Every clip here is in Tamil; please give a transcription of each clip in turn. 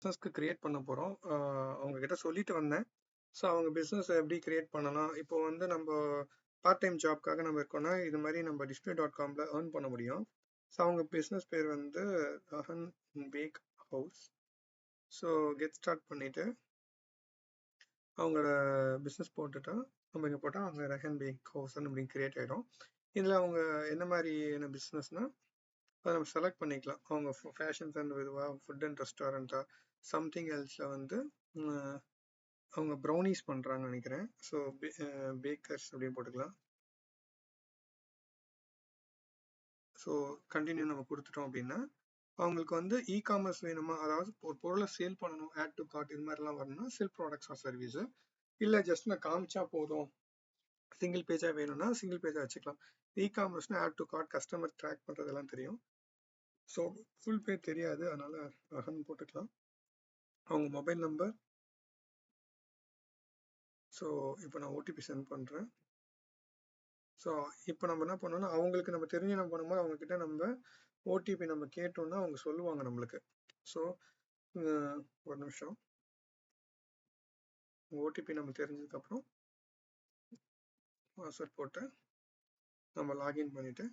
பிஸ்னஸ்க்கு கிரியேட் பண்ண போகிறோம். அவங்க கிட்ட சொல்லிட்டு வந்தேன். ஸோ அவங்க பிஸ்னஸ் எப்படி கிரியேட் பண்ணலாம், இப்போ வந்து நம்ம பார்ட் டைம் ஜாப்க்காக நம்ம இருக்கோம்னா இது மாதிரி நம்ம display.comல earn பண்ண முடியும். ஸோ அவங்க பிஸ்னஸ் பேர் வந்து Rahan bake house. So get start பண்ணிட்டு அவங்களோட பிஸ்னஸ் போட்டுட்டா நம்ம இங்கே போட்டால் அவங்க ரஹன் பேக் ஹவுஸ் அப்படின்னு கிரியேட் ஆகிடும். இதில் அவங்க என்ன மாதிரியான பிஸ்னஸ்னால் அதை நம்ம செலக்ட் பண்ணிக்கலாம். அவங்க ஃபேஷன்ஸ் அண்ட் இதுவா, ஃபுட் அண்ட் ரெஸ்டாரண்ட்டா, சம்திங் எல்ஸில் வந்து அவங்க ப்ரௌனிஸ் பண்ணுறாங்கன்னு நினைக்கிறேன். ஸோ பேக்கர்ஸ் அப்படின்னு போட்டுக்கலாம். ஸோ கண்டினியூ நம்ம கொடுத்துட்டோம் அப்படின்னா அவங்களுக்கு வந்து காமர்ஸ் வேணுமா, அதாவது ஒரு பொருளை சேல் பண்ணணும், ஆட் டு கார்ட் இது மாதிரிலாம் வரணும்னா செல் ப்ராடக்ட்ஸ் ஆர் சர்வீஸு, இல்லை ஜஸ்ட் நான் காமிச்சா போதும் சிங்கிள் பேஜாக வேணும்னா சிங்கிள் பேஜாக வச்சுக்கலாம். காமர்ஸ்னா add to cart, customer track பண்ணுறதெல்லாம் தெரியும். ஸோ ஃபுல் பேர் தெரியாது, அதனால ரஹன் போட்டுக்கலாம். அவங்க மொபைல் நம்பர். ஸோ இப்போ நான் ஓடிபி சென்ட் பண்ணுறேன். ஸோ இப்போ நம்ம என்ன பண்ணோம்னா அவங்களுக்கு நம்ம தெரிஞ்சு நம்ம பண்ணும்போது அவங்கக்கிட்ட நம்ம ஓடிபி நம்ம கேட்டோம்னா அவங்க சொல்லுவாங்க நம்மளுக்கு. ஸோ ஒரு நிமிஷம், ஓடிபி நம்ம தெரிஞ்சதுக்கப்புறம் பாஸ்வேர்ட் போட்டு நம்ம லாகின் பண்ணிவிட்டு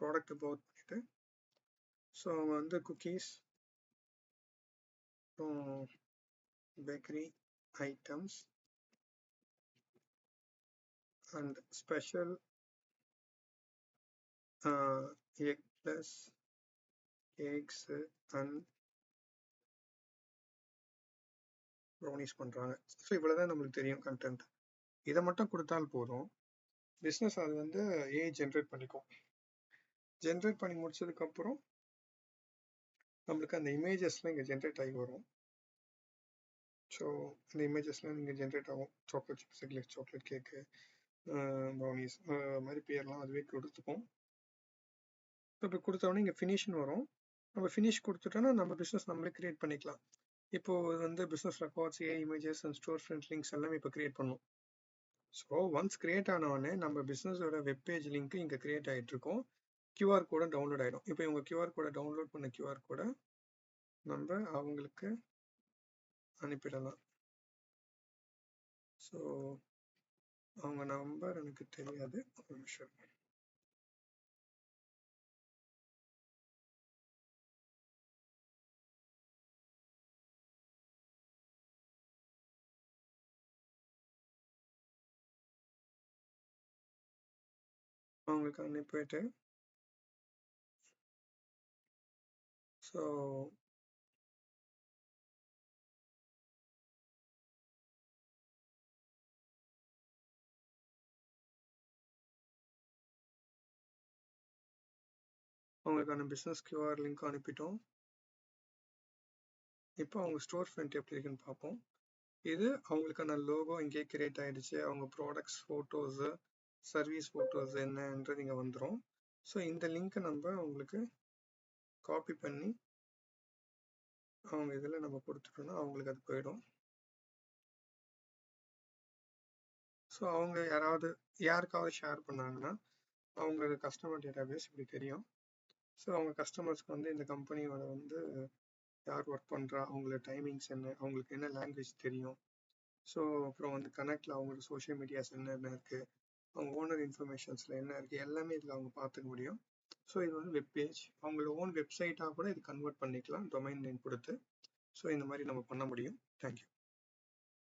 ப்ராடக்ட் போத் பண்ணிவிட்டு ஸோ அவங்க வந்து cookies, bakery items and special egg plus cakes and brownies பண்ணுறாங்க. ஸோ இவ்வளோதான் நம்மளுக்கு தெரியும் கண்டென்ட். இதை மட்டும் கொடுத்தால் போதும், பிஸ்னஸ் அது வந்து ஜென்ரேட் பண்ணிக்கும். ஜென்ரேட் பண்ணி முடிச்சதுக்கப்புறம் நம்மளுக்கு அந்த இமேஜஸ்லாம் இங்கே ஜென்ரேட் ஆகி வரும். ஸோ இந்த இமேஜஸ்லாம் இங்கே ஜென்ரேட் ஆகும். சாக்லேட் சிப்ஸ், சாக்லேட் கேக்கு, ப்ரௌனிஸ் மாதிரி பேர்லாம் அதுவே கொடுத்துக்கும். ஸோ இப்போ கொடுத்தோடனே இங்கே ஃபினிஷ்னு வரும். நம்ம ஃபினிஷ் கொடுத்துட்டோன்னா நம்ம பிஸ்னஸ் நம்மளே கிரியேட் பண்ணிக்கலாம். இப்போ வந்து business records, images and store front links எல்லாமே இப்போ கிரியேட் பண்ணும். ஸோ ஒன்ஸ் கிரியேட் ஆனவொடனே நம்ம பிஸ்னஸோட வெப்பேஜ் லிங்க் இங்கே கிரியேட் ஆகிட்டு இருக்கும். QR கோட டவுன்லோட் ஆகிடும். இப்போ இவங்க QR கோட டவுன்லோட் பண்ண QR கோட நம்ம அவங்களுக்கு அனுப்பிடலாம். ஸோ அவங்க நம்பர் எனக்கு தெரியாது, ஒரு நிமிஷம். அவங்களுக்கு அனுப்பிட்டு ஸோ அவங்களுக்கான பிஸ்னஸ் QR லிங்க் அனுப்பிட்டோம். இப்போ அவங்க ஸ்டோர் ஃப்ரண்ட் எப்படி இருக்குன்னு பார்ப்போம். இது அவங்களுக்கான லோகோ இங்கே கிரியேட் ஆகிடுச்சு. அவங்க ப்ராடக்ட்ஸ் ஃபோட்டோஸு, சர்வீஸ் ஃபோட்டோஸ் என்னன்றது இங்கே வந்துடும். ஸோ இந்த லிங்க்கை நம்ம அவங்களுக்கு காப்பி பண்ணி அவங்க இதில் நம்ம கொடுத்துட்டோம்னா அவங்களுக்கு அது போயிடும். ஸோ அவங்க யாருக்காவது ஷேர் பண்ணாங்கன்னா அவங்களுக்கு கஸ்டமர் டேட்டாபேஸ் இப்படி தெரியும். ஸோ அவங்க கஸ்டமர்ஸ்க்கு வந்து இந்த கம்பெனியோட வந்து யார் ஒர்க் பண்ணுறா, அவங்களோட டைமிங்ஸ் என்ன, அவங்களுக்கு என்ன லாங்குவேஜ் தெரியும், ஸோ அப்புறம் வந்து கனெக்டில் அவங்களோட சோஷியல் மீடியாஸ் என்னென்ன இருக்குது, அவங்க ஓனர் இன்ஃபர்மேஷன்ஸில் என்ன இருக்குது, எல்லாமே இதில் அவங்க பார்த்துக்க முடியும். ஸோ இது வந்து வெப்பேஜ், அவங்களோட ஓன் வெப்சைட்டாக கூட இது கன்வெர்ட் பண்ணிக்கலாம் டொமைன் நேம் கொடுத்து. ஸோ இந்த மாதிரி நம்ம பண்ண முடியும். தேங்க்யூ.